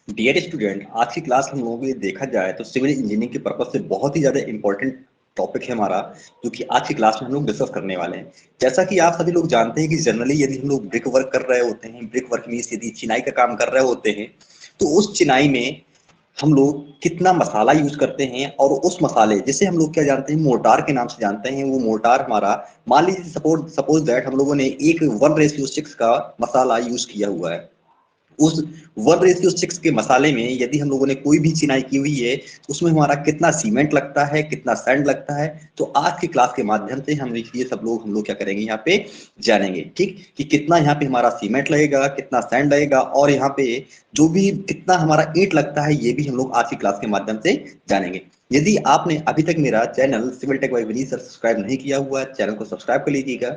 Dear student, आज की class हम लोगों के लिए देखा जाए तो सिविल इंजीनियरिंग के पर्पज से बहुत ही ज़्यादा इंपॉर्टेंट टॉपिक है हमारा, जो कि आज की क्लास में हम लोग डिस्कस करने वाले हैं। जैसा कि आप सभी लोग जानते हैं कि जनरली यदि हम लोग ब्रिक वर्क कर रहे होते हैं, ब्रिक वर्क मीन्स यदि चिनाई का काम कर रहे होते हैं, तो उस चिनाई में हम लोग कितना मसाला यूज करते हैं, और उस मसाले जिसे हम लोग क्या जानते हैं, मोर्टार के नाम से जानते हैं। वो मोर्टार हमारा, मान लीजिए सपोज दैट हम लोगों ने एक 1:6 का मसाला यूज किया हुआ है। उस 1:6 के मसाले में यदि हम लोगों ने कोई भी चिनाई की हुई है, तो उसमें हमारा कितना सीमेंट लगता है, कितना सैंड लगता है। तो आज की क्लास के माध्यम से हम ये हम लोग क्या करेंगे, यहाँ पे जानेंगे, ठीक, कि कितना यहाँ पे हमारा सीमेंट लगेगा, कितना सैंड लगेगा, और यहाँ पे जो भी कितना हमारा ईंट लगता है, ये भी हम लोग आज की क्लास के माध्यम से जानेंगे। यदि आपने अभी तक मेरा channel civil tech by Vineet sir subscribe नहीं किया हुआ है, चैनल को सब्सक्राइब कर लीजिएगा।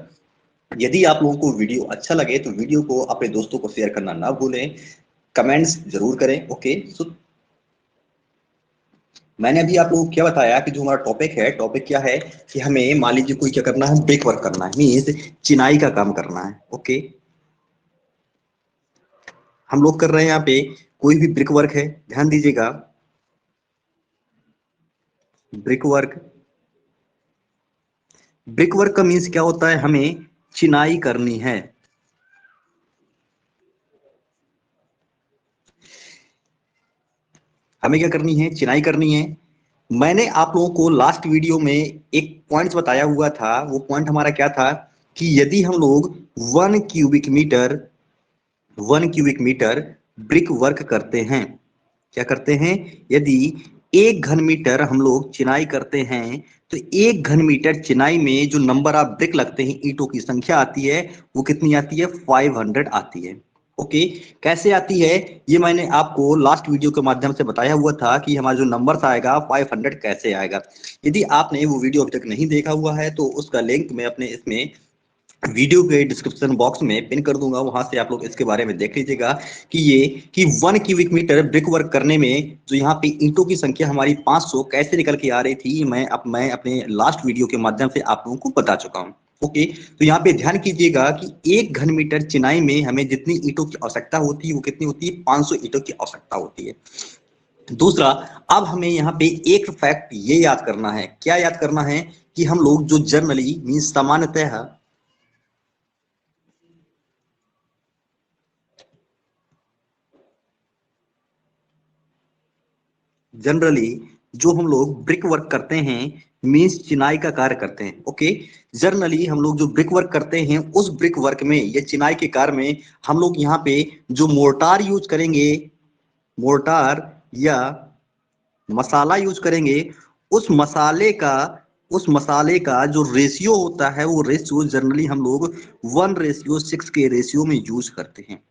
यदि आप लोगों को वीडियो अच्छा लगे तो वीडियो को अपने दोस्तों को शेयर करना ना भूलें, कमेंट्स जरूर करें। ओके, सो मैंने अभी आप लोगों को क्या बताया कि जो हमारा टॉपिक है, टॉपिक क्या है कि हमें मान लीजिए कोई क्या करना है, ब्रिक वर्क करना है, मीन्स चिनाई का काम करना है। ओके, हम लोग कर रहे हैं यहाँ पे कोई भी ब्रिक वर्क है, ध्यान दीजिएगा, ब्रिक वर्क। ब्रिक वर्क का मीन्स क्या होता है, हमें चिनाई करनी है। हमें क्या करनी है, चिनाई करनी है। मैंने आप लोगों को लास्ट वीडियो में एक पॉइंट बताया हुआ था। वो पॉइंट हमारा क्या था कि यदि हम लोग 1 cubic metre 1 cubic metre brick work करते हैं, क्या करते हैं, यदि 1 घन मीटर हम लोग चिनाई करते हैं, तो 1 घन मीटर चिनाई में जो नंबर ऑफ ब्रिक लगते हैं, ईंटों की संख्या आती है, वो कितनी आती है, 500 आती है। ओके, कैसे आती है, ये मैंने आपको लास्ट वीडियो के माध्यम से बताया हुआ था कि हमारा जो नंबर आएगा 500 कैसे आएगा। यदि आपने वो वीडियो अभी तक नहीं देखा हुआ है तो उसका लिंक मैं अपने इसमें वीडियो के डिस्क्रिप्शन बॉक्स में पिन कर दूंगा, वहां से आप लोग इसके बारे में देख लीजिएगा कि ये कि 1 क्यूबिक मीटर ब्रिक वर्क करने में जो यहाँ पे ईंटों की संख्या हमारी 500 कैसे निकल के आ रही थी, मैं अपने लास्ट वीडियो के माध्यम से आप लोगों को बता चुका हूँ। ओके, तो यहाँ पे ध्यान कीजिएगा कि 1 घन मीटर चिनाई में हमें जितनी ईंटों की आवश्यकता होती है, वो कितनी होती है, 500 ईंटों की आवश्यकता होती है। दूसरा, अब हमें यहाँ पे एक फैक्ट ये याद करना है, क्या याद करना है, कि हम लोग जो जनरली मीन सामान्यतः जनरली जो हम लोग ब्रिक वर्क करते हैं, मीन्स चिनाई का कार्य करते हैं। ओके, जनरली हम लोग जो ब्रिक वर्क करते हैं, उस ब्रिक वर्क में या चिनाई के कार्य में हम लोग यहाँ पे जो मोर्टार यूज करेंगे, मोर्टार या मसाला यूज करेंगे, उस मसाले का उस मसाले का जो रेशियो होता है, वो रेशियो जनरली हम लोग 1:6 के रेशियो में यूज करते हैं।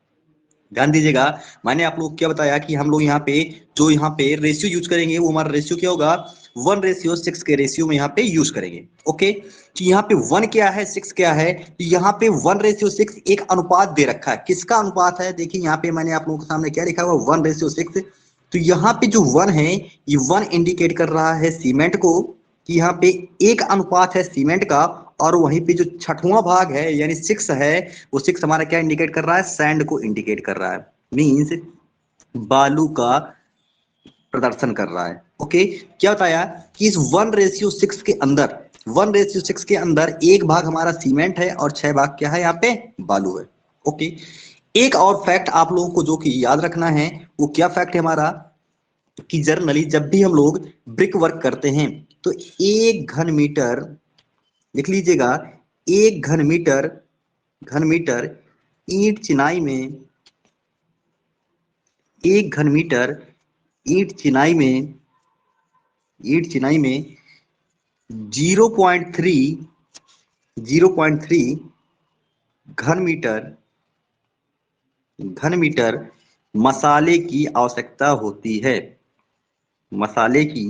ध्यान दीजिएगा, मैंने आप लोग क्या बताया कि हम लोग यहाँ पे रेशियो यूज करेंगे, वो हमारा रेशियो क्या होगा, 1:6 के रेशियो में यहाँ पे यूज करेंगे। ओके, तो यहाँ पे 1 क्या है, 6 क्या है, तो यहाँ पे 1:6 एक अनुपात दे रखा है। किसका अनुपात है, देखिए यहाँ पे मैंने आप लोगों के सामने क्या लिखा हुआ, 1:6। तो यहाँ पे जो 1 है, ये 1 इंडिकेट कर रहा है सीमेंट को, कि यहाँ पे एक अनुपात है सीमेंट का, और वहीं पे जो छठवां भाग है यानी 6 है, वो 6 हमारा क्या इंडिकेट कर रहा है, सैंड को इंडिकेट कर रहा है, मीन्स बालू का प्रदर्शन कर रहा है। ओके, क्या बताया कि इस 1:6 के अंदर 1:6 के अंदर एक भाग हमारा सीमेंट है और 6 भाग क्या है, यहाँ पे बालू है। ओके, एक और फैक्ट आप लोगों को जो कि याद रखना है, वो क्या फैक्ट है हमारा, कि जर्नली जब भी हम लोग ब्रिक वर्क करते हैं, तो 1 घन मीटर, लिख लीजिएगा, 1 घन मीटर ईंट चिनाई में 1 घन मीटर ईंट चिनाई में ईंट चिनाई में 0.3 घन मीटर मसाले की आवश्यकता होती है। मसाले की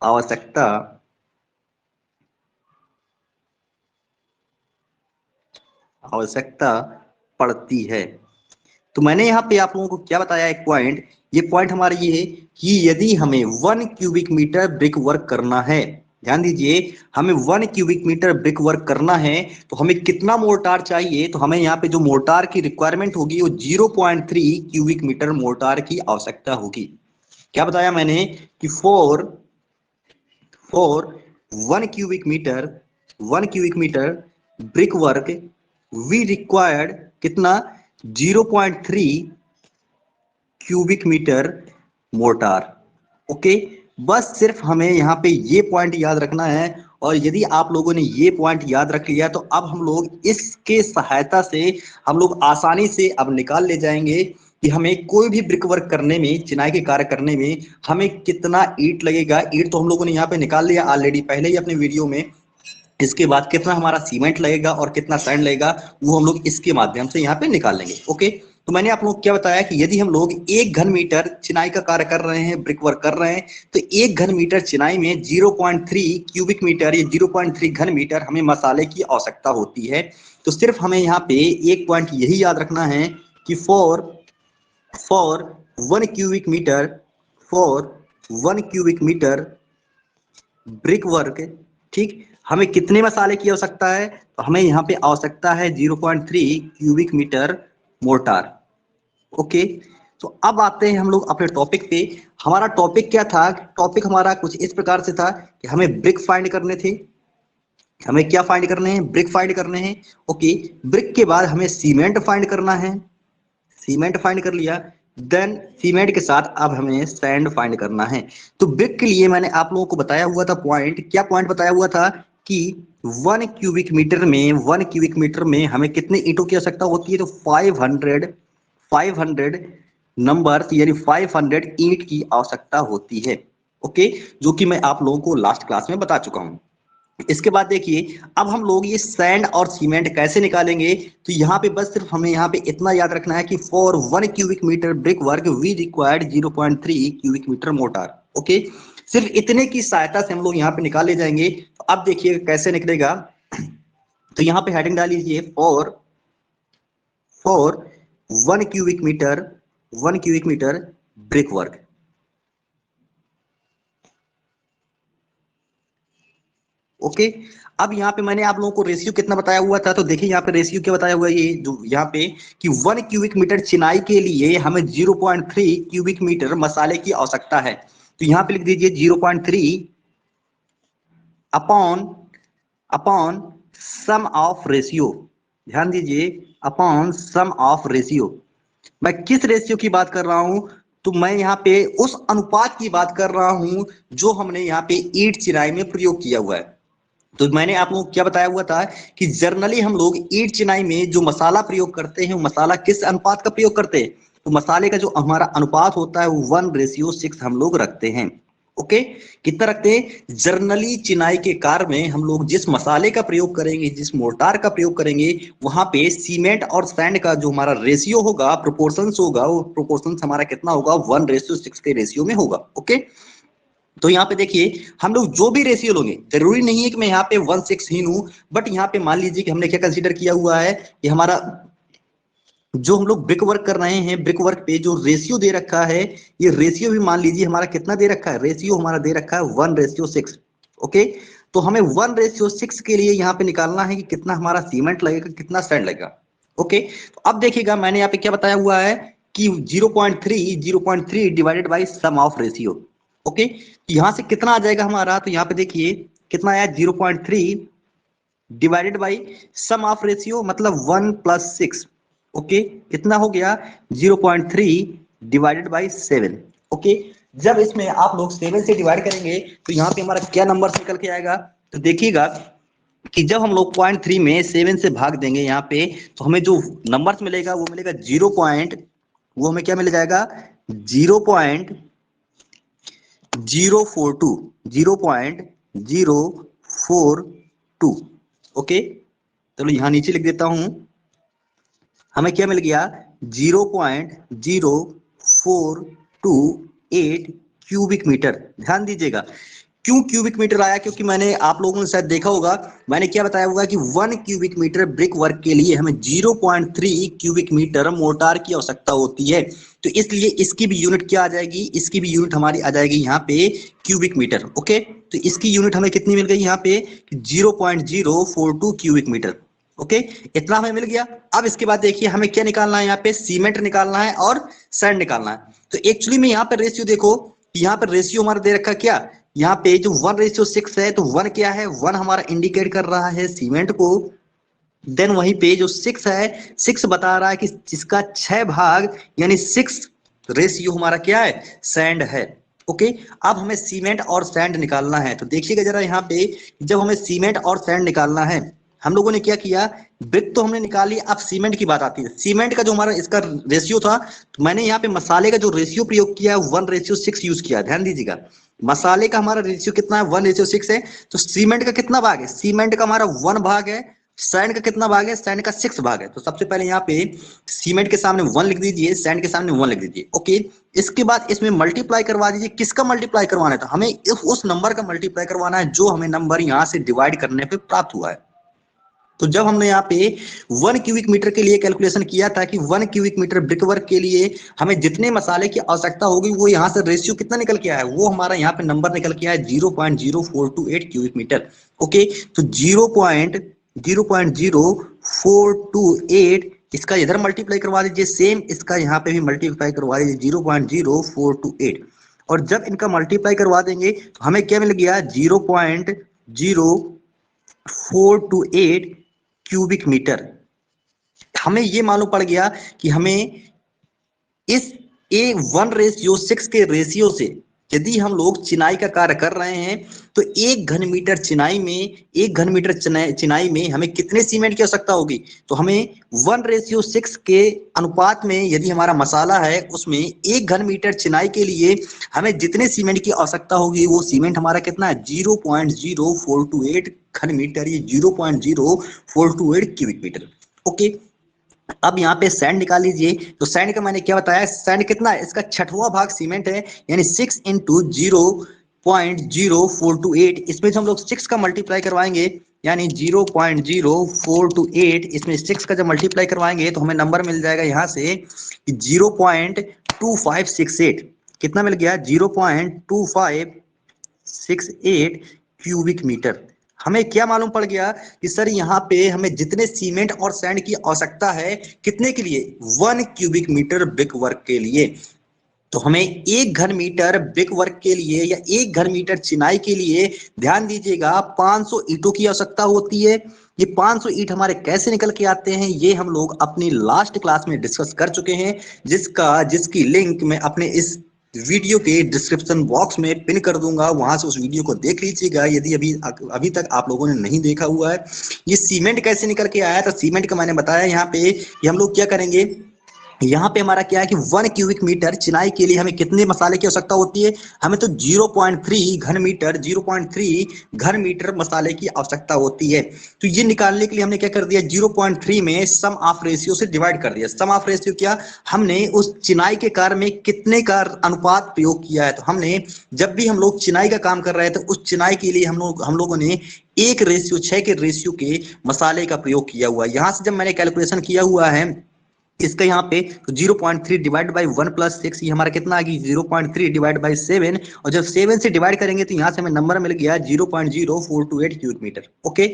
आवश्यकता आवश्यकता पड़ती है। तो मैंने यहाँ पे आप लोगों को क्या बताया, एक पॉइंट, ये पॉइंट हमारा ये है कि यदि हमें 1 क्यूबिक मीटर ब्रिक वर्क करना है, ध्यान दीजिए, हमें 1 क्यूबिक मीटर ब्रिक वर्क करना है तो हमें कितना मोर्टार चाहिए, तो हमें यहाँ पे जो मोर्टार की रिक्वायरमेंट होगी वो 0.3 क्यूबिक मीटर मोर्टार की आवश्यकता होगी। क्या बताया मैंने कि for for 1 cubic metre brick work we required कितना, 0.3 क्यूबिक मीटर मोर्टार। ओके, बस सिर्फ हमें यहाँ पे ये पॉइंट याद रखना है, और यदि आप लोगों ने ये पॉइंट याद रख लिया तो अब हम लोग इसके सहायता से हम लोग आसानी से अब निकाल ले जाएंगे कि हमें कोई भी ब्रिक वर्क करने में, चिनाई के कार्य करने में हमें कितना ईंट लगेगा। ईंट तो हम लोगों ने यहाँ पे निकाल लिया ऑलरेडी पहले ही अपने वीडियो में। इसके बाद कितना हमारा सीमेंट लगेगा और कितना सैंड लगेगा वो हम लोग इसके माध्यम से यहाँ पे निकाल लेंगे। ओके, तो मैंने आप लोग को क्या बताया कि यदि हम लोग 1 घन मीटर चिनाई का कार्य कर रहे हैं, ब्रिक वर्क कर रहे हैं, तो 1 घन मीटर चिनाई में 0.3 क्यूबिक मीटर या 0.3 घन मीटर हमें मसाले की आवश्यकता होती है। तो सिर्फ हमें यहाँ पे एक पॉइंट यही याद रखना है कि for 1 cubic metre for 1 cubic metre brick work, ठीक, हमें कितने मसाले की आवश्यकता है, तो हमें यहाँ पे आवश्यकता है 0.3 क्यूबिक मीटर मोर्टार। ओके, तो अब आते हैं हम लोग अपने टॉपिक पे। हमारा टॉपिक क्या था, टॉपिक हमारा कुछ इस प्रकार से था कि हमें ब्रिक फाइंड करने थे। हमें क्या फाइंड करने हैं, ब्रिक फाइंड करने हैं। ओके, ब्रिक के बाद हमें सीमेंट फाइंड करना है, सीमेंट फाइंड कर लिया, देन सीमेंट के साथ अब हमें सैंड फाइंड करना है। तो ब्रिक के लिए मैंने आप लोगों को बताया हुआ था पॉइंट, क्या पॉइंट बताया हुआ था कि 1 क्यूबिक मीटर में हमें कितने ईंटों की आवश्यकता होती है, तो 500 नंबर यानी 500 ईंट की आवश्यकता होती है। ओके, जो कि मैं आप लोगों को लास्ट क्लास में बता चुका हूं। इसके बाद देखिए, अब हम लोग ये सैंड और सीमेंट कैसे निकालेंगे, तो यहाँ पे बस सिर्फ हमें यहाँ पे इतना याद रखना है कि for 1 cubic metre brick work we required 0.3 cubic metre mortar. Okay, सिर्फ इतने की सहायता से हम लोग यहाँ पे निकाल ले जाएंगे। तो अब देखिए कैसे निकलेगा, तो यहाँ पे हेडिंग डाल लीजिए for for 1 cubic metre brick work. Okay, अब यहाँ पे मैंने आप लोगों को रेशियो कितना बताया हुआ था, तो देखिए यहाँ पे रेशियो क्या बताया हुआ है, ये जो यहाँ पे कि 1 क्यूबिक मीटर चिनाई के लिए हमें 0.3 क्यूबिक मीटर मसाले की आवश्यकता है। तो यहाँ पे लिख दीजिए 0.3 upon upon sum of ratio. ध्यान दीजिए, अपॉन सम ऑफ रेशियो। मैं किस रेशियो की बात कर रहा हूं, तो मैं यहाँ पे उस अनुपात की बात कर रहा हूं जो हमने यहाँ पे ईंट चिनाई में प्रयोग किया हुआ है। तो मैंने आप लोगों को क्या बताया हुआ था कि जर्नली हम लोग ईंट चिनाई में जो मसाला प्रयोग करते हैं, मसाला किस अनुपात का प्रयोग करते हैं, तो मसाले का जो हमारा अनुपात होता है वो 1:6 हम लोग रखते हैं। ओके, कितना रखते हैं, जर्नली चिनाई के कार्य में हम लोग जिस मसाले का प्रयोग करेंगे, जिस मोर्टार का प्रयोग करेंगे, वहां पे सीमेंट और सैंड का जो हमारा रेशियो होगा, प्रोपोर्शंस होगा, वो प्रोपोर्शंस हमारा कितना होगा, 1:6 के रेशियो में होगा। ओके, तो यहाँ पे देखिए हम लोग जो भी रेशियो लोगे, जरूरी नहीं है कि मैं यहाँ पे 1:6 ही लूं, बट यहाँ पे मान लीजिए कि हमने क्या कंसीडर किया हुआ है कि हमारा जो हम लोग ब्रिक वर्क कर रहे हैं, ब्रिक वर्क पे जो रेशियो दे रखा है, ये रेशियो भी मान लीजिए हमारा कितना दे रखा है, रेशियो हमारा दे रखा है 1:6। ओके, तो हमें 1:6 के लिए यहाँ पे निकालना है कि कितना हमारा सीमेंट लगेगा, कितना सैंड लगेगा। ओके, तो अब देखिएगा मैंने यहाँ पे क्या बताया हुआ है कि 0.3 divided by sum of ratio. Okay, यहां से कितना आ जाएगा हमारा, तो यहाँ पे देखिए कितना आया, 0.3 divided by sum of ratio मतलब 1+6। ओके, कितना हो गया, 0.3 डिवाइडेड बाई 7। ओके, जब इसमें आप लोग 7 से डिवाइड करेंगे तो यहाँ पे हमारा क्या नंबर निकल के आएगा, तो देखिएगा कि जब हम लोग 0.3 में 7 से भाग देंगे यहाँ पे, तो हमें जो नंबर मिलेगा वो मिलेगा वो हमें क्या मिल जाएगा, 0.042 0.042। ओके, चलो यहां नीचे लिख देता हूं, हमें क्या मिल गया, 0.0428 क्यूबिक मीटर। ध्यान दीजिएगा, क्यों क्यूबिक मीटर आया? क्योंकि मैंने आप लोगों ने शायद देखा होगा, मैंने क्या बताया होगा कि 1 क्यूबिक मीटर ब्रिक वर्क के लिए हमें 0.3 क्यूबिक मीटर मोर्टार की आवश्यकता होती है। तो इसलिए इसकी भी यूनिट क्या आ जाएगी? इसकी भी यूनिट हमारी आ जाएगी यहाँ पे क्यूबिक मीटर। ओके, तो इसकी यूनिट हमें कितनी मिल गई यहाँ पे? 0.042 क्यूबिक मीटर। ओके, इतना हमें मिल गया। अब इसके बाद देखिए हमें क्या निकालना है? यहाँ पे सीमेंट निकालना है और सैंड निकालना है। तो एक्चुअली में यहाँ पे रेशियो देखो, यहाँ पर रेशियो हमारा दे रखा क्या, यहाँ पे जो 1:6 है, तो 1 क्या है? 1 हमारा इंडिकेट कर रहा है सीमेंट को। देन वहीं पे जो 6 है, 6 बता रहा है कि जिसका 6 भाग यानी 6 रेशियो हमारा क्या है? सैंड है। ओके, अब हमें सीमेंट और सैंड निकालना है। तो देखिएगा जरा यहाँ पे, जब हमें सीमेंट और सैंड निकालना है, हम लोगों ने क्या किया? ब्रिक तो हमने निकाली, अब सीमेंट की बात आती है। सीमेंट का जो हमारा इसका रेशियो था, तो मैंने यहाँ पे मसाले का जो रेशियो प्रयोग किया है 1:6 यूज किया। ध्यान दीजिएगा, मसाले का हमारा रेशियो कितना है? 1:6 है। तो सीमेंट का कितना भाग है? सीमेंट का हमारा 1 भाग है। सैंड का कितना भाग है? सैंड का 6 भाग है। तो सबसे पहले यहाँ पे सीमेंट के सामने 1 लिख दीजिए, सैंड के सामने 1 लिख दीजिए। ओके, इसके बाद इसमें मल्टीप्लाई करवा दीजिए। किसका मल्टीप्लाई करवाना है? तो हमें उस नंबर का मल्टीप्लाई करवाना है जो हमें नंबर यहाँ से डिवाइड करने पे प्राप्त हुआ है। तो जब हमने यहाँ पे 1 क्यूबिक मीटर के लिए कैलकुलेशन किया था कि 1 क्यूबिक मीटर ब्रिक वर्क के लिए हमें जितने मसाले की आवश्यकता होगी, वो यहाँ से रेशियो कितना निकल के आया है? वो हमारा यहाँ पे नंबर निकल के आया है 0.0428 क्यूबिक मीटर। ओके, तो 0.0428 इसका इधर मल्टीप्लाई करवा दीजिए, सेम इसका यहाँ पे भी मल्टीप्लाई करवा दीजिए 0.0428। और जब इनका मल्टीप्लाई करवा देंगे तो हमें क्या मिल गया? 0.0428 क्यूबिक मीटर। हमें ये मालूम पड़ गया कि हमें इस A1:6 के रेशियो से यदि हम लोग चिनाई का कार्य कर रहे हैं, तो 1 घन मीटर चिनाई में, 1 घन मीटर चिनाई में हमें कितने सीमेंट की आवश्यकता होगी? तो हमें 1:6 के अनुपात में यदि हमारा मसाला है, उसमें 1 घन मीटर चिनाई के लिए हमें जितने सीमेंट की आवश्यकता होगी, वो सीमेंट हमारा कितना है? 0.0428 घन मीटर, ये 0.0428 क्यूबिक मीटर। ओके, अब यहाँ पे सैंड निकाल लीजिए। तो सैंड का मैंने क्या बताया? सैंड कितना है? इसका 6वां भाग सीमेंट है, यानी 6 इंटू 0.0428। इसमें जो हम लोग 6 का मल्टीप्लाई करवाएंगे, यानी 0.0428, इसमें 6 का जब मल्टीप्लाई करवाएंगे तो हमें नंबर मिल जाएगा यहाँ से 0.2568। कितना मिल गया? 0.2568 क्यूबिक मीटर। हमें क्या मालूम पड़ गया कि सर यहाँ पे हमें जितने सीमेंट और सैंड की आवश्यकता है, कितने के लिए? 1 क्यूबिक मीटर ब्रिक वर्क के लिए। तो हमें 1 घन मीटर ब्रिक वर्क के लिए या 1 घन मीटर चिनाई के लिए, ध्यान दीजिएगा, 500 ईंटों की आवश्यकता होती है। ये 500 ईंट हमारे कैसे निकल के आते हैं, ये हम लोग अपनी लास्ट क्लास में डिस्कस कर चुके हैं, जिसकी लिंक मैं अपने इस वीडियो के डिस्क्रिप्शन बॉक्स में पिन कर दूंगा, वहां से उस वीडियो को देख लीजिएगा यदि अभी तक आप लोगों ने नहीं देखा हुआ है। ये सीमेंट कैसे निकल के आया? तो सीमेंट का मैंने बताया यहाँ पे कि हम लोग क्या करेंगे, यहाँ पे हमारा क्या है कि 1 क्यूबिक मीटर चिनाई के लिए हमें कितने मसाले की आवश्यकता होती है? हमें तो 0.3 घन मीटर मसाले की आवश्यकता होती है। तो ये निकालने के लिए हमने क्या कर दिया? 0.3 में सम ऑफ रेशियो से डिवाइड कर दिया। सम ऑफ रेशियो क्या? हमने उस चिनाई के कार्य में कितने का अनुपात प्रयोग किया है। तो हमने जब भी हम लोग चिनाई का काम कर रहे थे, उस चिनाई के लिए हम लोगों ने 1:6 के रेशियो के मसाले का प्रयोग किया हुआ है। यहाँ से जब मैंने कैलकुलेशन किया हुआ है इसका यहाँ पे, तो 0.3 डिवाइड बाई 1 प्लस 6, ये हमारा कितना आ गया? 0.3 डिवाइड बाई 7। और जब 7 से डिवाइड करेंगे तो यहाँ से हमें नंबर मिल गया 0.0428 क्यूबिक मीटर। ओके,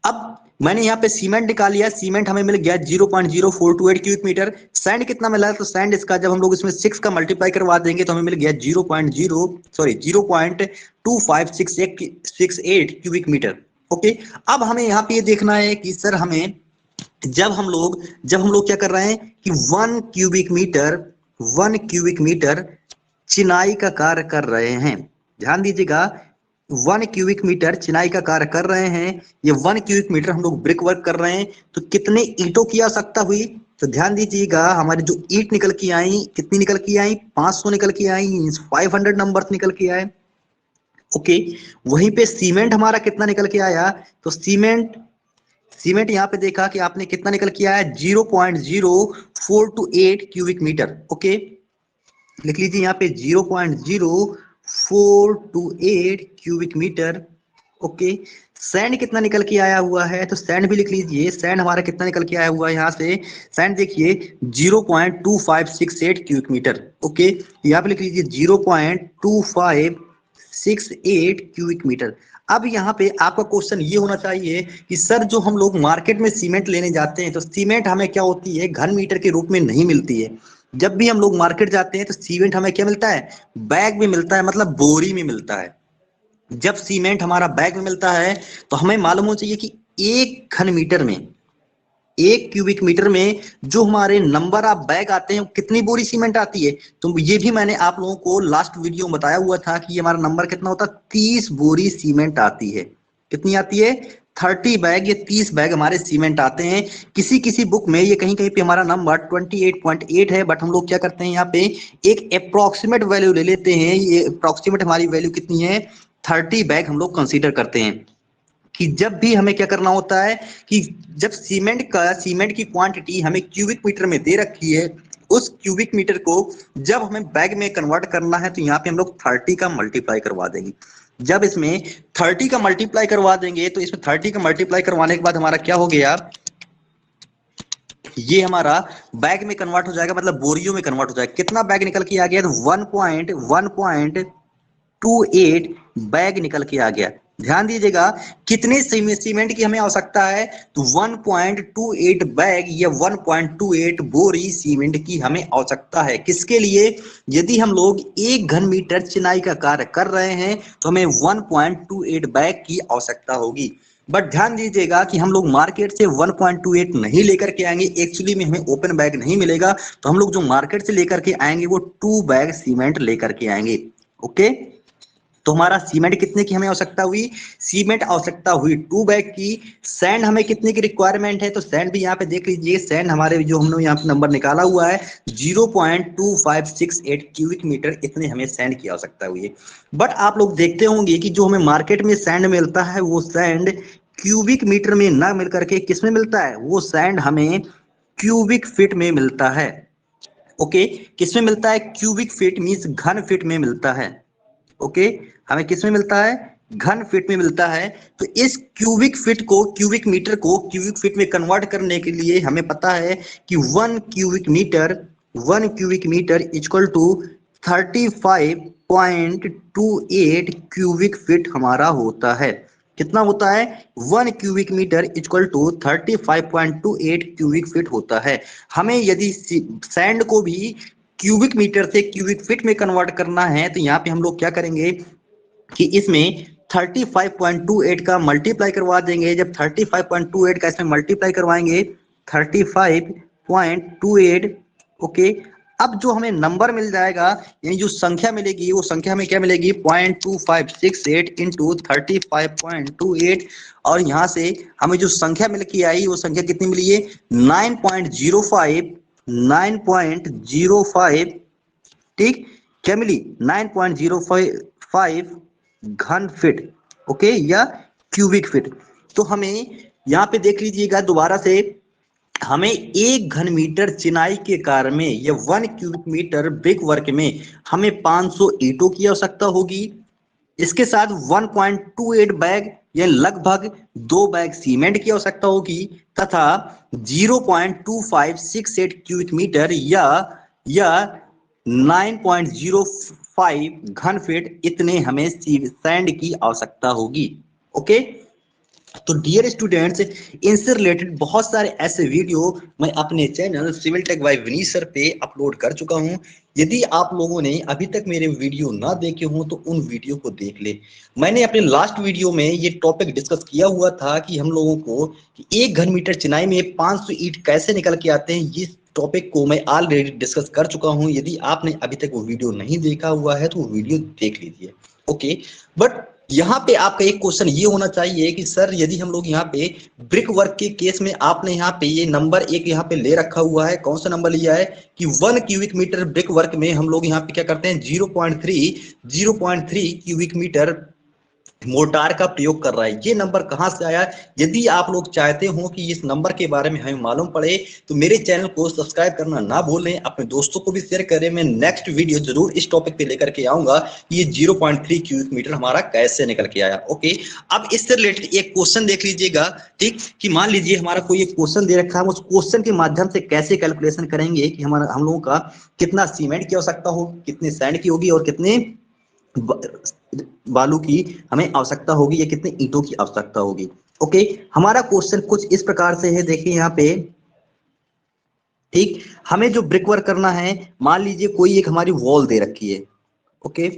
अब मैंने यहाँ पे सीमेंट निकाल लिया। सीमेंट हमें मिल गया 0.0428 क्यूबिक मीटर। सैंड कितना मिला? तो सैंड इसका जब हम लोग इसमें 6 का मल्टीप्लाई करवा देंगे तो हमें मिल गया 0.28 क्यूबिक मीटर। ओके, अब हमें यहाँ पे ये देखना है कि सर हमें जब हम लोग क्या कर रहे हैं कि 1 क्यूबिक मीटर चिनाई का कार्य कर रहे हैं। ध्यान दीजिएगा, 1 क्यूबिक मीटर चिनाई का कार्य कर रहे हैं। ये 1 क्यूबिक मीटर हम लोग ब्रिक वर्क कर रहे हैं। तो कितने ईंटों की आवश्यकता हुई? तो ध्यान दीजिएगा, हमारी जो ईंट निकल के आई, कितनी निकल के आई? 500 निकल के आई, 500 नंबर निकल के आए। ओके, वहीं पे सीमेंट हमारा कितना निकल के आया? तो सीमेंट यहाँ पे देखा कि आपने कितना निकल के आया? 0.0428 क्यूबिक मीटर। ओके, लिख लीजिए यहाँ पे 428 क्यूबिक मीटर। ओके, सैंड कितना निकल के आया हुआ है, तो सैंड भी लिख लीजिए। सैंड हमारा कितना निकल के आया हुआ है यहाँ से, सैंड देखिए 0.2568 क्यूबिक मीटर। ओके, यहाँ पे लिख लीजिए 0.2568 क्यूबिक मीटर। अब यहाँ पे आपका क्वेश्चन ये होना चाहिए कि सर जो हम लोग मार्केट में सीमेंट लेने जाते हैं तो सीमेंट हमें क्या होती है, घन मीटर के रूप में नहीं मिलती है। जब भी हम लोग मार्केट जाते हैं तो सीमेंट हमें क्या मिलता है, बैग में मिलता है, मतलब बोरी में मिलता है। जब सीमेंट हमारा बैग में मिलता है तो हमें मालूम होना चाहिए कि एक घन मीटर में, एक क्यूबिक मीटर में जो हमारे नंबर ऑफ बैग आते हैं कितनी बोरी सीमेंट आती है। तो ये भी मैंने आप लोगों को लास्ट वीडियो में बताया हुआ था कि ये हमारा नंबर कितना होता है, 30 बोरी सीमेंट आती है। कितनी आती है, 30 बैग, ये 30 बैग हमारे सीमेंट आते हैं। किसी किसी बुक में ये कहीं कहीं पे हमारा नंबर 28.8 है, बट हम लोग क्या करते हैं यहाँ पे एक अप्रोक्सीमेट वैल्यू ले लेते हैं। ये अप्रोक्सीमेट हमारी वैल्यू कितनी है, 30 बैग हम लोग कंसीडर करते हैं। कि जब भी हमें क्या करना होता है कि जब सीमेंट की क्वांटिटी हमें क्यूबिक मीटर में दे रखी है, उस क्यूबिक मीटर को जब हमें बैग में कन्वर्ट करना है तो यहाँ पे हम लोग 30 का मल्टीप्लाई करवा देंगे। जब इसमें 30 का मल्टीप्लाई करवा देंगे तो इसमें 30 का मल्टीप्लाई करवाने के बाद हमारा क्या हो गया, ये हमारा बैग में कन्वर्ट हो जाएगा, मतलब बोरियों में कन्वर्ट हो जाएगा। कितना बैग निकल के आ गया, तो 1.28 बैग निकल के आ गया। ध्यान दीजिएगा कितने सीमेंट की हमें आवश्यकता है, तो 1.28 बैग या 1.28 बोरी सीमेंट की हमें आवश्यकता है। किसके लिए, यदि हम लोग 1 घन मीटर चिनाई का कार्य कर रहे हैं तो हमें 1.28 बैग की आवश्यकता होगी। बट ध्यान दीजिएगा कि हम लोग मार्केट से 1.28 नहीं लेकर के आएंगे, एक्चुअली में हमें ओपन बैग नहीं मिलेगा, तो हम लोग जो मार्केट से लेकर के आएंगे वो 2 बैग सीमेंट लेकर के आएंगे। ओके, तो हमारा सीमेंट कितने की हमें आवश्यकता हुई, सीमेंट आवश्यकता हुई 2 बैग की। सैंड हमें कितने की रिक्वायरमेंट है, तो सैंड भी यहाँ पे देख लीजिए, सैंड हमारे जो हमने यहाँ पे नंबर निकाला हुआ है 0.2568 क्यूबिक मीटर, इतने हमें सैंड की आवश्यकता हुई है। बट आप लोग देखते होंगे कि जो हमें मार्केट में सैंड मिलता है वो सैंड क्यूबिक मीटर में ना मिल करके किस में मिलता है, वो सैंड हमें क्यूबिक फीट में मिलता है। ओके, किस में मिलता है, क्यूबिक फीट मींस घन फीट में मिलता है। ओके, हमें किस में मिलता है, घन फीट में मिलता है। तो इस क्यूबिक फीट को, क्यूबिक मीटर को क्यूबिक फीट में कन्वर्ट करने के लिए हमें पता है कि 1 cubic metre equal to 35.28 cubic feet हमारा होता है। कितना होता है, 1 cubic metre equal to 35.28 cubic feet होता है। हमें यदि सैंड को भी क्यूबिक मीटर से क्यूबिक फीट में कन्वर्ट करना है तो यहाँ पे हम लोग क्या करेंगे कि इसमें 35.28 का मल्टीप्लाई करवा देंगे। जब 35.28 का इसमें मल्टीप्लाई करवाएंगे 35.28, ओके, अब जो हमें नंबर मिल जाएगा, यानी जो संख्या मिलेगी वो संख्या हमें क्या मिलेगी, 0.2568 इंटू 35.28, और यहाँ से हमें जो संख्या मिल के आई वो संख्या कितनी मिली है, 9.05, ठीक, क्या मिली, 9.05 घन फीट, ओके, या क्यूबिक फीट। तो हमें यहाँ पे देख लीजिएगा दोबारा से, हमें 1 घन मीटर चिनाई के कार्य में या 1 क्यूबिक मीटर ब्रिक वर्क में हमें 500 ईंटों की आवश्यकता होगी। इसके साथ 1.28 बैग या लगभग 2 बैग सीमेंट की आवश्यकता होगी, तथा 0.2568 क्यूबिक मीटर या 9.05 घन फीट, इतने हमें सैंड की आवश्यकता होगी। ओके, तो डियर स्टूडेंट्स, इनसे रिलेटेड बहुत सारे ऐसे वीडियो मैं अपने channel civil tech by Vineet sir पे अपलोड कर चुका हूं। यदि आप लोगों ने अभी तक मेरे वीडियो ना देखे हों तो उन वीडियो को देख ले। मैंने अपने लास्ट वीडियो में ये टॉपिक डिस्कस किया हुआ था कि हम लोगों को कि 1 घन मीटर चिनाई में 500 ईंट कैसे निकल के आते हैं, ये टॉपिक को मैं ऑलरेडी डिस्कस कर चुका हूं। यदि आपने अभी तक वो वीडियो नहीं देखा हुआ है तो वो वीडियो देख लीजिए। ओके, बट यहाँ पे आपका एक क्वेश्चन ये होना चाहिए कि सर यदि हम लोग यहाँ पे ब्रिक वर्क के केस में, आपने यहाँ पे ये नंबर एक यहाँ पे ले रखा हुआ है, कौन सा नंबर लिया है कि 1 क्यूबिक मीटर ब्रिक वर्क में हम लोग यहाँ पे क्या करते हैं 0.3 क्यूबिक मीटर मोर्टार का प्रयोग कर रहा है। ये नंबर कहां से आया? यदि आप लोग चाहते हो कि इस नंबर के बारे में हमें मालूम पड़े तो मेरे चैनल को सब्सक्राइब करना ना भूलें, अपने दोस्तों को भी शेयर करें। मैं नेक्स्ट वीडियो जरूर इस टॉपिक पे लेकर के आऊंगा कि ये 0.3 क्यूबिक मीटर हमारा कैसे निकल के आया। ओके, अब इससे रिलेटेड एक क्वेश्चन देख लीजिएगा। ठीक, कि मान लीजिए हमारा कोई एक क्वेश्चन दे रखा है, हम उस क्वेश्चन के माध्यम से कैसे कैलकुलेशन करेंगे कि हमारा हम लोगों का कितना सीमेंट की आवश्यकता होगी, कितने सैंड की होगी और कितने बालू की हमें आवश्यकता होगी या कितने ईंटों की आवश्यकता होगी। ओके, हमारा क्वेश्चन कुछ इस प्रकार से है, देखिए यहाँ पे। ठीक, हमें जो ब्रिक वर्क करना है, मान लीजिए कोई एक हमारी वॉल दे रखी है। ओके,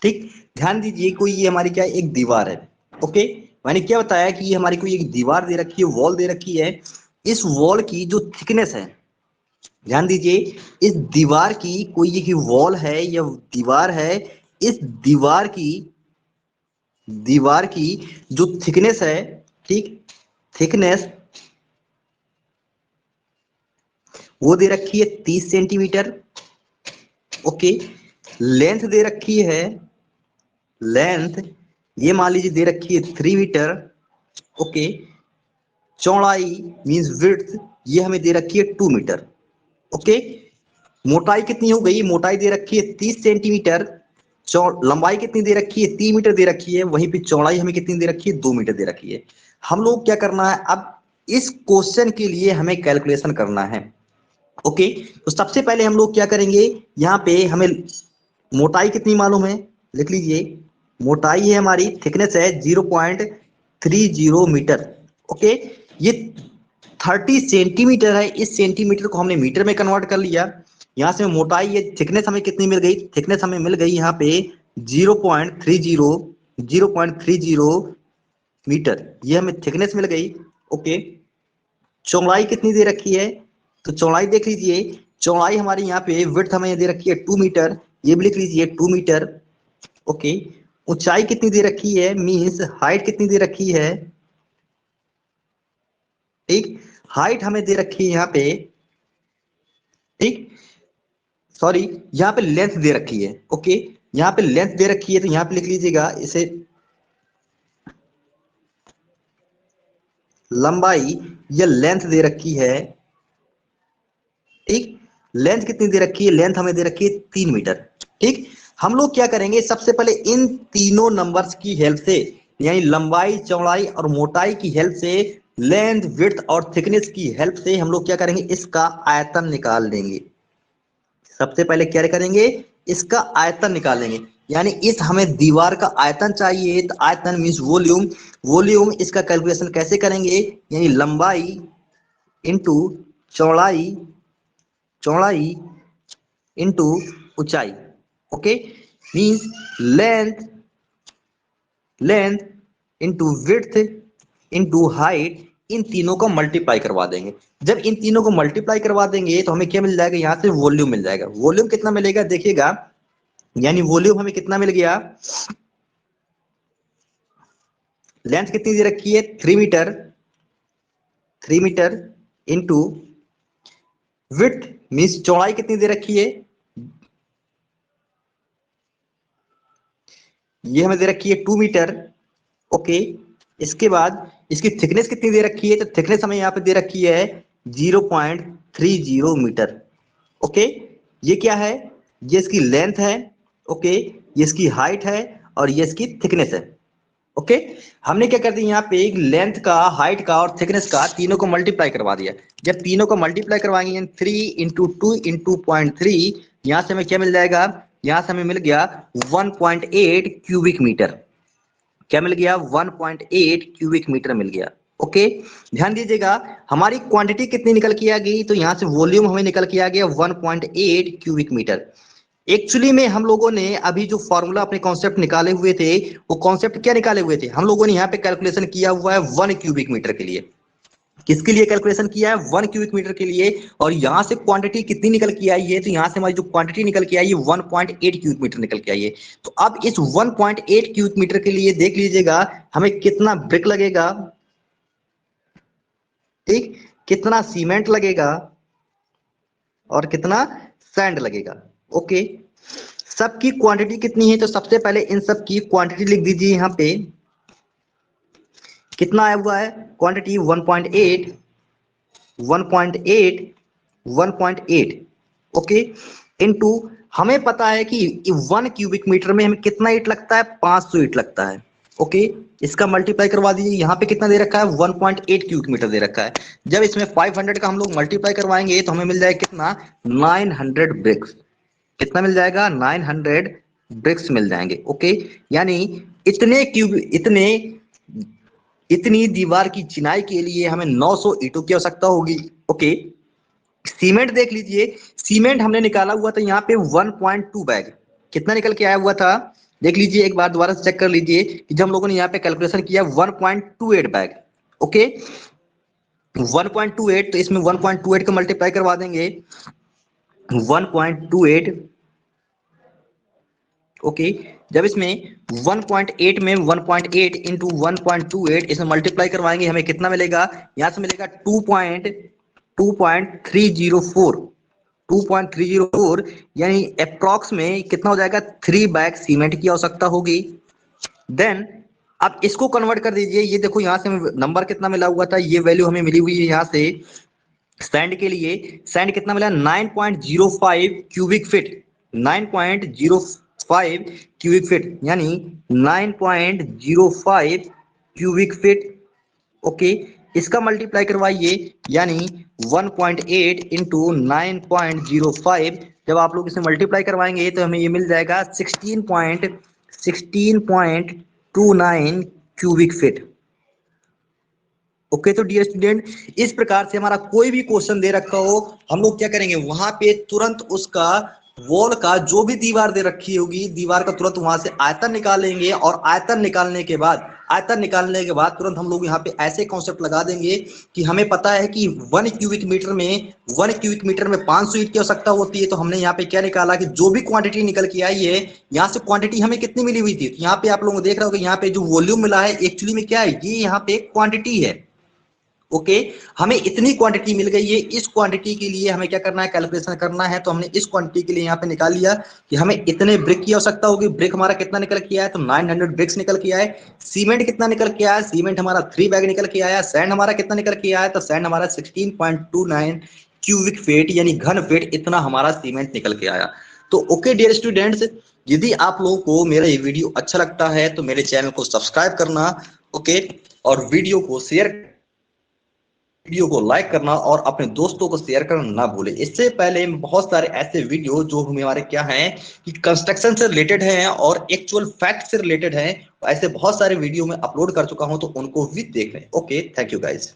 ठीक, ध्यान दीजिए, कोई ये हमारी क्या है, एक दीवार है। ओके, मैंने क्या बताया कि ये हमारी कोई एक दीवार दे रखी है, वॉल दे रखी है। इस वॉल की जो थिकनेस है, ध्यान दीजिए, इस दीवार की कोई एक वॉल है या दीवार है, इस दीवार की जो थिकनेस है, ठीक, थिकनेस वो दे रखी है 30 सेंटीमीटर। ओके, लेंथ दे रखी है, लेंथ ये मान लीजिए दे रखी है 3 मीटर। ओके, चौड़ाई मींस विड्थ ये हमें दे रखी है 2 मीटर। ओके, मोटाई कितनी हो गई? मोटाई दे रखी है 30 सेंटीमीटर। लंबाई कितनी दे रखी है? 3 मीटर दे रखी है। वहीं पे चौड़ाई हमें कितनी दे रखी है? 2 मीटर दे रखी है। हम लोग क्या करना है, अब इस क्वेश्चन के लिए हमें कैलकुलेशन करना है। ओके, तो सबसे पहले हम लोग क्या करेंगे, यहाँ पे हमें मोटाई कितनी मालूम है, लिख लीजिए। मोटाई है हमारी, थिकनेस है 0.30 मीटर। ओके, ये 30 सेंटीमीटर है, इस सेंटीमीटर को हमने मीटर में कन्वर्ट कर लिया। यहाँ से मोटाई, ये थिकनेस हमें कितनी मिल गई? थिकनेस हमें मिल गई यहाँ पे 0.30 मीटर, ये हमें थिकनेस मिल गई। ओके, चौड़ाई कितनी दे रखी है? तो चौड़ाई देख लीजिए, चौड़ाई हमारी यहाँ पे विड्थ हमें दे रखी है 2 मीटर, ये भी लिख लीजिए 2 मीटर। ओके, ऊंचाई कितनी दे रखी है, मीन्स हाइट कितनी दे रखी है? ठीक, हाइट हमें दे रखी है यहाँ पे, ठीक, सॉरी, यहाँ पे लेंथ दे रखी है। ओके, यहाँ पे लेंथ दे रखी है, तो यहाँ पे लिख लीजिएगा इसे लंबाई या लेंथ दे रखी है। ठीक, लेंथ कितनी दे रखी है? लेंथ हमें दे रखी है 3 मीटर। ठीक, हम लोग क्या करेंगे, सबसे पहले इन तीनों नंबर्स की हेल्प से, यानी लंबाई, चौड़ाई और मोटाई की हेल्प से, लेंथ, विड्थ और थिकनेस की हेल्प से हम लोग क्या करेंगे, इसका आयतन निकाल लेंगे। सबसे पहले क्या करेंगे, इसका आयतन निकालेंगे। यानी इस हमें दीवार का आयतन चाहिए, तो आयतन मींस वॉल्यूम। वॉल्यूम इसका कैलकुलेशन कैसे करेंगे, यानी लंबाई इंटू चौड़ाई, चौड़ाई इंटू ऊंचाई। Okay, means length, length into width into height, इन तीनों को मल्टीप्लाई करवा देंगे। जब इन तीनों को मल्टीप्लाई करवा देंगे तो हमें क्या मिल जाएगा, यहाँ से वॉल्यूम मिल जाएगा। वॉल्यूम कितना मिलेगा देखिएगा, यानी वॉल्यूम हमें कितना मिल गया, लेंथ कितनी दे रखी है 3 metre, 3 metre into width means चौड़ाई कितनी दे रखी है, ये हमें दे रखी है 2 मीटर। ओके, इसके बाद इसकी थिकनेस कितनी दे रखी है, तो थिकनेस हमें यहाँ पे दे रखी है 0.30 मीटर। ओके, ये क्या है, ये इसकी लेंथ है। ओके, ये इसकी हाइट है और ये इसकी थिकनेस है। ओके, हमने क्या कर दिया, यहाँ पे एक लेंथ का, हाइट का और थिकनेस का तीनों को मल्टीप्लाई करवा दिया। जब तीनों को मल्टीप्लाई करवाएंगे 3 × 2 × 2.3, यहाँ से हमें क्या मिल जाएगा, यहाँ से हमें मिल गया 1.8 क्यूबिक मीटर। क्या मिल गया, 1.8 क्यूबिक मीटर मिल गया। ओके, ध्यान दीजिएगा हमारी क्वांटिटी कितनी निकल के आ गई, तो यहाँ से वॉल्यूम हमें निकल के आ गया 1.8 क्यूबिक मीटर। एक्चुअली में हम लोगों ने अभी जो फॉर्मूला अपने कॉन्सेप्ट निकाले हुए थे, वो कॉन्सेप्ट क्या निकाले हुए थे, हम लोगों ने यहाँ पे कैलकुलेशन किया हुआ है 1 क्यूबिक मीटर के लिए। किसके लिए कैलकुलेशन किया है, 1 क्यूबिक मीटर के लिए। और यहां से क्वांटिटी कितनी निकल के आई है, तो यहां से हमारी जो क्वांटिटी निकल के आई है 1.8 क्यूबिक मीटर निकल के आई है। तो अब इस 1.8 क्यूबिक मीटर के लिए देख लीजिएगा हमें कितना ब्रिक लगेगा, ठीक, कितना सीमेंट लगेगा और कितना सैंड लगेगा। ओके, सबकी क्वांटिटी कितनी है, तो सबसे पहले इन सब की क्वांटिटी लिख दीजिए यहाँ पे। कितना आया हुआ है क्वांटिटी, 1.8 1.8 1.8, ओके, इनटू हमें पता है कि 1 क्यूबिक मीटर में हमें कितना ईंट लगता है, 500 ईंट लगता है। ओके, इसका मल्टीप्लाई करवा दीजिए, यहाँ पे कितना दे रखा है 1.8 क्यूबिक मीटर दे रखा है। जब इसमें 500 का हम लोग मल्टीप्लाई करवाएंगे तो हमें मिल जाएगा कितना, 900 ब्रिक्स। कितना मिल जाएगा, 900 ब्रिक्स मिल जाएंगे। ओके, यानी इतनी दीवार की चिनाई के लिए हमें 900 ईंटों की आवश्यकता होगी। ओके, सीमेंट देख लीजिए, सीमेंट हमने निकाला हुआ था यहाँ पे 1.2 बैग। कितना निकल के आया हुआ था, देख लीजिए एक बार दोबारा चेक कर लीजिए कि जब हम लोगों ने यहाँ पे कैलकुलेशन किया 1.28 बैग। ओके, 1.28, तो इसमें 1.28 का मल्टीप्लाई करवा देंगे, 1.28। ओके, जब इसमें 1.8 में 1.8 इंटू 1.28 इसमें मल्टीप्लाई करवाएंगे हमें कितना मिलेगा, यहां से मिलेगा 2.304, यानी अप्रॉक्स में कितना हो जाएगा, 3 बैग सीमेंट की आवश्यकता होगी। देन अब इसको कन्वर्ट कर दीजिए, ये देखो यहाँ से नंबर कितना मिला हुआ था, ये वैल्यू हमें मिली हुई है यहाँ से सैंड के लिए। सैंड कितना मिला, 9.05 क्यूबिक फीट, 9.05 क्यूबिक फीट, यानी 9.05 क्यूबिक फीट। ओके, इसका मल्टीप्लाई करवाइए, यानी 1.8 इंटू 9.05। जब आप लोग इसे मल्टीप्लाई करवाएंगे तो हमें ये मिल जाएगा 16.29 क्यूबिक फीट। ओके, तो डियर स्टूडेंट, इस प्रकार से हमारा कोई भी क्वेश्चन दे रखा हो, हम लोग क्या करेंगे, वहां पे तुरंत उसका वॉल का जो भी दीवार दे रखी होगी, दीवार का तुरंत वहां से आयतन निकालेंगे, और आयतन निकालने के बाद तुरंत हम लोग यहाँ पे ऐसे कॉन्सेप्ट लगा देंगे कि हमें पता है कि 1 क्यूबिक मीटर में 500 ईंट की आवश्यकता होती है। तो हमने यहाँ पे क्या निकाला कि जो भी क्वांटिटी निकल के आई है, यहाँ से क्वांटिटी हमें कितनी मिली हुई थी, तो यहाँ पे आप लोग देख रहे हो कि यहाँ पे जो वॉल्यूम मिला है एक्चुअली में क्या है, ये यहाँ पे क्वांटिटी है। ओके, हमें इतनी क्वांटिटी मिल गई है, इस क्वांटिटी के लिए हमें क्या करना है, कैलकुलेशन करना है। तो हमने इस क्वांटिटी के लिए यहाँ पे निकाल लिया कि हमें इतने ब्रिक की आवश्यकता होगी। ब्रिक हमारा कितना निकल के आया, तो 900 ब्रिक्स निकल के आए। सीमेंट कितना निकल के आया, सीमेंट हमारा 3 बैग निकल के आया। सैंड हमारा कितना निकल के आया, तो सैंड हमारा 16.29 क्यूबिक फीट, यानी घन फीट, इतना हमारा सीमेंट निकल के आया। तो ओके डियर स्टूडेंट्स, यदि आप लोगों को मेरा ये वीडियो अच्छा लगता है तो मेरे चैनल को सब्सक्राइब करना, ओके, और वीडियो को लाइक करना और अपने दोस्तों को शेयर करना ना भूले। इससे पहले बहुत सारे ऐसे वीडियो जो हमारे क्या हैं कि कंस्ट्रक्शन से रिलेटेड हैं और एक्चुअल फैक्ट से रिलेटेड हैं, ऐसे बहुत सारे वीडियो मैं अपलोड कर चुका हूं, तो उनको भी देख लें। Okay, thank you guys.